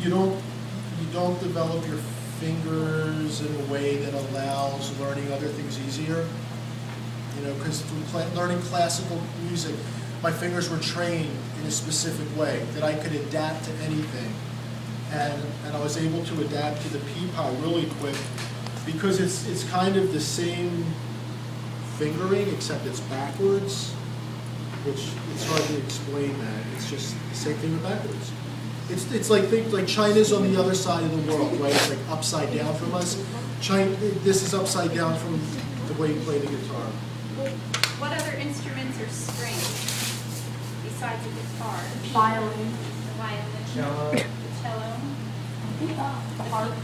you don't develop your fingers in a way that allows learning other things easier. You know, because from learning classical music, my fingers were trained in a specific way that I could adapt to anything, and I was able to adapt to the peepaw really quick because it's kind of the same fingering except it's backwards, which it's hard to explain that. It's just the same thing but backwards. It's like China's on the other side of the world, right? It's like upside down from us. This is upside down from the way you play the guitar. What other instruments are strings besides the guitar? Violin. The violin. Cello. The cello. The harp.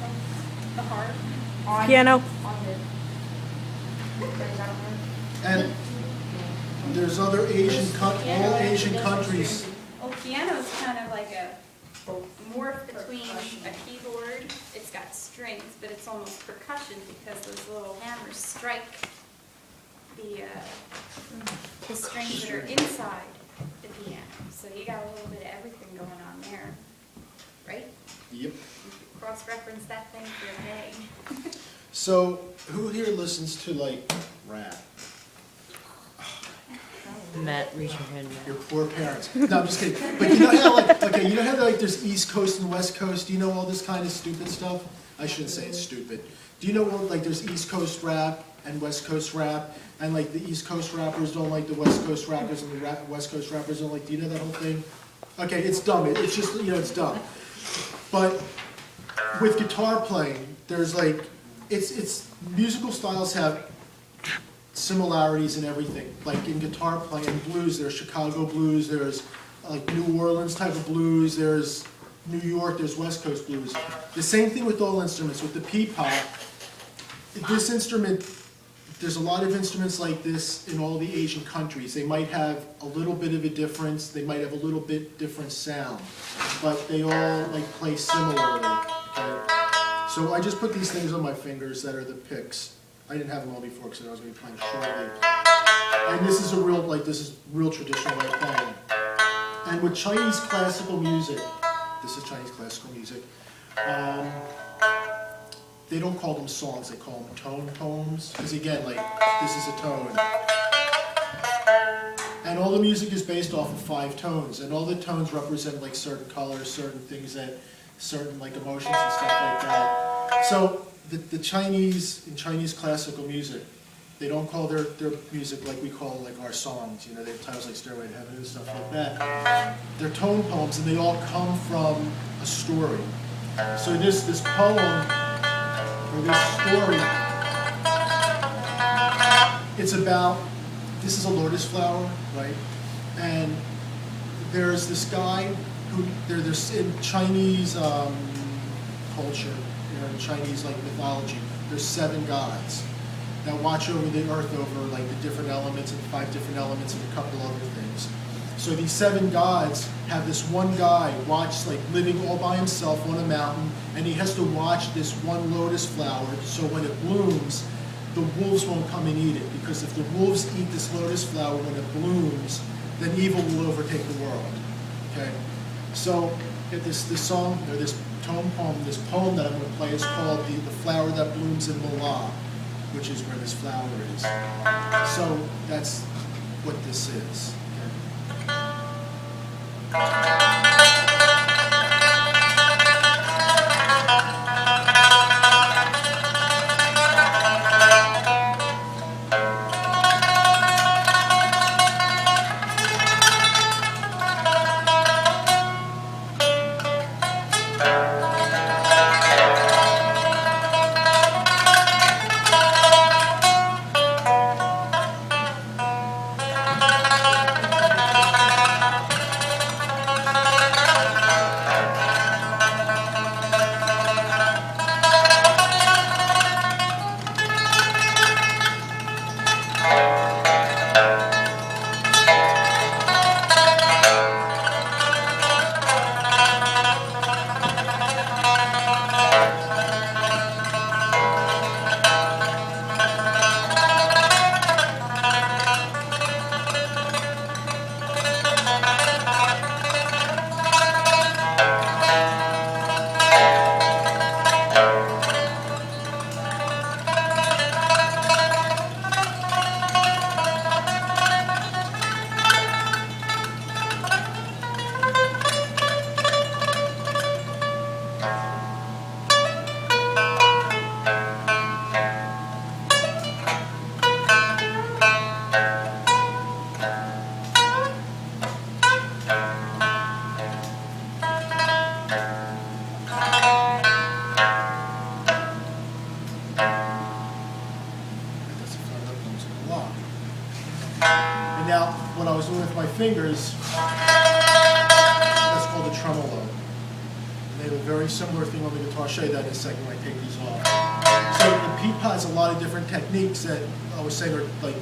The harp. Piano. And there's other Asian countries. Well, piano is kind of like a morph between a keyboard. It's got strings, but it's almost percussion because those little hammers strike the strings that are inside the piano. So you got a little bit of everything going on there, right? Yep. You could cross-reference that thing for a day. So who here listens to like rap? Matt, raise your hand, Your Matt. poor parents. No, I'm just kidding. But you know how you know how like there's East Coast and West Coast. Do you know all this kind of stupid stuff? I shouldn't say it's stupid. Do you know like there's East Coast rap and West Coast rap, and like the East Coast rappers don't like the West Coast rappers, and the West Coast rappers don't like. Do you know that whole thing? Okay, it's dumb. It's just it's dumb. But with guitar playing, there's like it's musical styles have similarities in everything. Like in guitar playing, blues, there's Chicago blues, there's like New Orleans type of blues, there's New York, there's West Coast blues. The same thing with all instruments. With the peepaw, this instrument, there's a lot of instruments like this in all the Asian countries. They might have a little bit of a difference, they might have a little bit different sound, but they all like play similarly. Okay? So I just put these things on my fingers that are the picks. I didn't have them all before because I was going to be playing shortly. And this is real traditional way of playing. And with Chinese classical music, this is Chinese classical music, they don't call them songs, they call them tone poems. Because again, like, this is a tone. And all the music is based off of 5 tones, and all the tones represent like certain colors, certain things certain like emotions and stuff like that. So the Chinese, in Chinese classical music, they don't call their music like we call like our songs. You know, they have titles like Stairway to Heaven and stuff like that. They're tone poems, and they all come from a story. So this poem, or this story, it's about, this is a lotus flower, right? And there's this guy who, there's in Chinese culture, in Chinese like mythology, there's 7 gods that watch over the earth, over like the different elements and 5 different elements and a couple other things. So these 7 gods have this one guy living all by himself on a mountain, and he has to watch this one lotus flower so when it blooms, the wolves won't come and eat it, because if the wolves eat this lotus flower when it blooms, then evil will overtake the world. Okay? So this song, or this tone poem, this poem that I'm going to play is called The Flower That Blooms in Mola, which is where this flower is. So that's what this is. fingers, that's called a tremolo. And they have a very similar thing on the guitar. I'll show you that in a second when I take these off. So the peepaw has a lot of different techniques that I was saying are like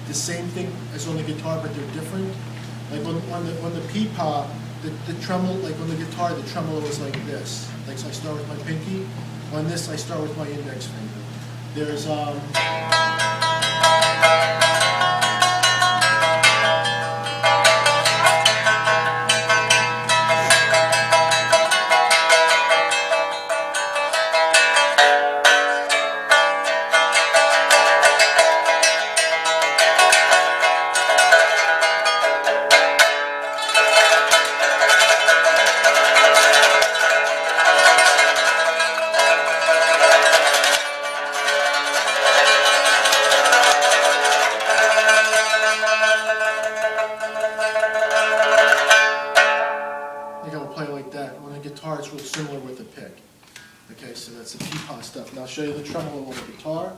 the same thing as on the guitar, but they're different. Like on the peepaw, the tremolo, like on the guitar, the tremolo is like this. Like, so I start with my pinky. On this, I start with my index finger. There's it's real similar with the pick. Okay, so that's the peepaw stuff. Now I'll show you the tremolo on the guitar.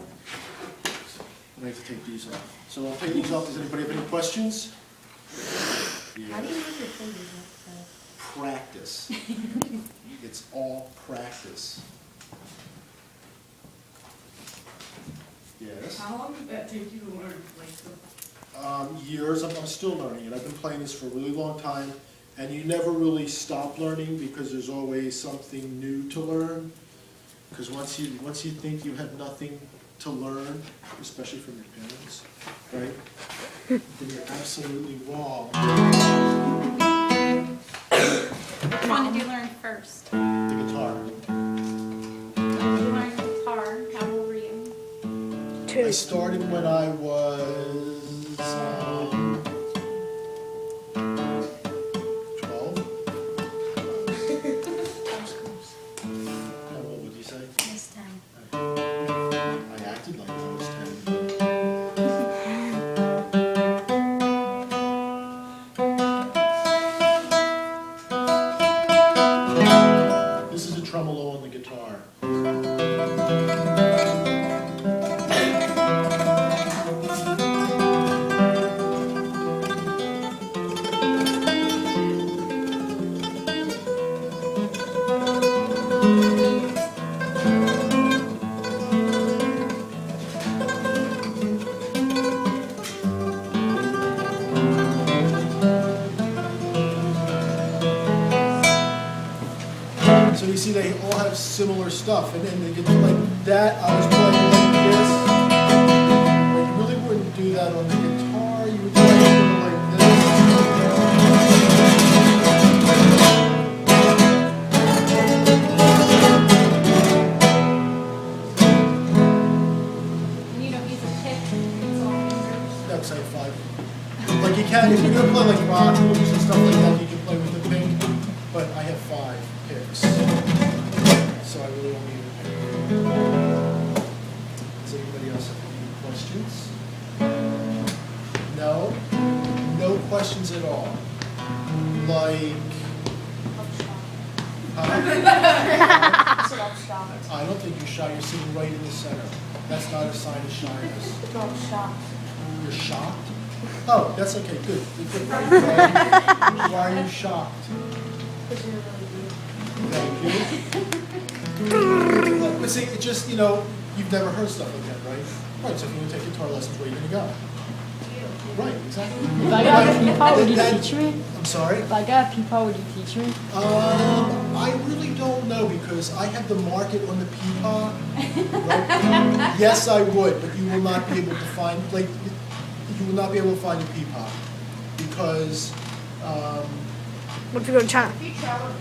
I have to take these off. So I'll take these off. Does anybody have any questions? Yeah. How do you move your fingers like Practice. It's all practice. Yes? How long did that take you to learn to play stuff? Years. I'm still learning it. I've been playing this for a really long time. And you never really stop learning because there's always something new to learn. Because once you think you have nothing to learn, especially from your parents, right? Then you're absolutely wrong. Which one did you learn first? The guitar. When did you learn guitar? How old were you? I started when I was 12. How old would you say? This time. I acted like I was 10. This is a tremolo on the guitar. So you see they all have similar stuff, and then they get like that. I was playing like this. But you really wouldn't do that on the guitar. You would play it like this. And you don't use a pick, it's all fingers. That's like 5. Like you can, if you're gonna play like rock movies and stuff like that, you can play with the pick. But I have 5 picks, so I really don't need a pick. Does anybody else have any questions? No? No questions at all? Like, I don't think you're shy, you're sitting right in the center. That's not a sign of shyness. You're shocked? Oh, that's okay, good. Good. Why are you shocked? Thank you. But see, it just, you've never heard stuff like that, right? Right, so if you want to take guitar lessons, where are you going to go? Right, exactly. If I got a peepaw, would you teach me? I'm sorry? If I got a peepaw, would you teach me? I really don't know because I have the market on the peepaw. Right? Yes, I would, but you will not be able to find, you will not be able to find a peepaw because, What if you go to China? If you travel,